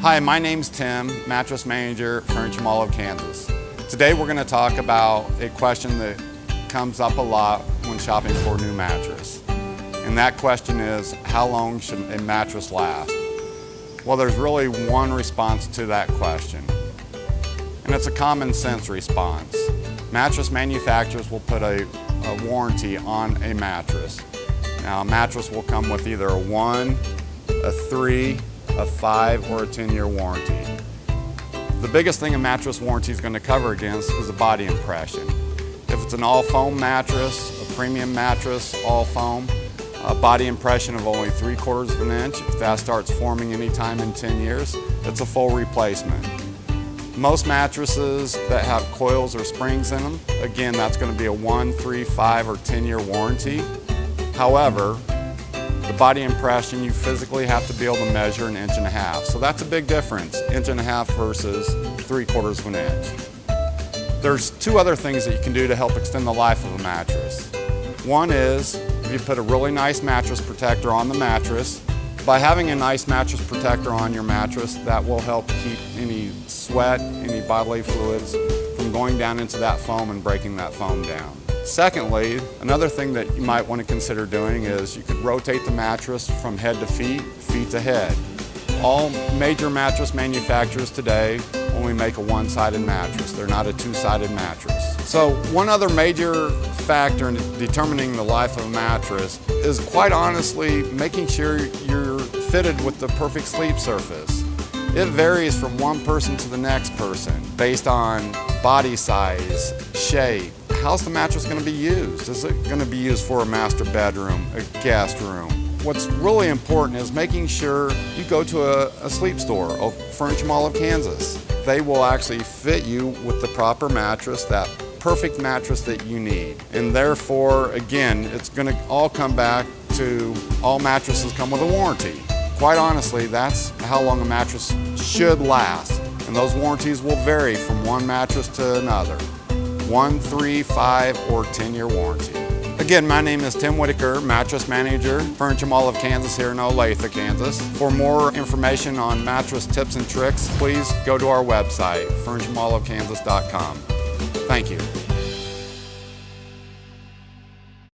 Hi, my name's Tim, mattress manager for Olathe, Kansas. Today we're going to talk about a question that comes up a lot when shopping for a new mattress. And that question is, how long should a mattress last? Well, there's really one response to that question, and it's a common sense response. Mattress manufacturers will put a warranty on a mattress. Now, a mattress will come with either a 1, a 3, a 5, or a 10-year warranty. The biggest thing a mattress warranty is going to cover against is a body impression. If it's an all foam mattress, a premium mattress, all foam, a body impression of only 3/4 of an inch, if that starts forming anytime in 10 years, it's a full replacement. Most mattresses that have coils or springs in them, again, that's going to be a 1, 3, 5, or 10-year warranty. However, the body impression, you physically have to be able to measure 1.5 inches. So that's a big difference, 1.5 inches versus 3/4 of an inch. There's two other things that you can do to help extend the life of a mattress. One is, if you put a really nice mattress protector on the mattress, by having a nice mattress protector on your mattress, that will help keep any sweat, any bodily fluids from going down into that foam and breaking that foam down. Secondly, another thing that you might want to consider doing is you could rotate the mattress from head to feet, feet to head. All major mattress manufacturers today only make a one-sided mattress. They're not a two-sided mattress. So one other major factor in determining the life of a mattress is, quite honestly, making sure you're fitted with the perfect sleep surface. It varies from one person to the next person based on body size, shape. How's the mattress going to be used? Is it going to be used for a master bedroom, a guest room? What's really important is making sure you go to a sleep store, Furniture Mall of Kansas. They will actually fit you with the proper mattress, that perfect mattress that you need. And therefore, again, it's going to all come back to all mattresses come with a warranty. Quite honestly, that's how long a mattress should last. And those warranties will vary from one mattress to another. 1, 3, 5, or 10-year warranty. Again, my name is Tim Whitaker, mattress manager, Furniture Mall of Kansas here in Olathe, Kansas. For more information on mattress tips and tricks, please go to our website, furnituremallofkansas.com. Thank you.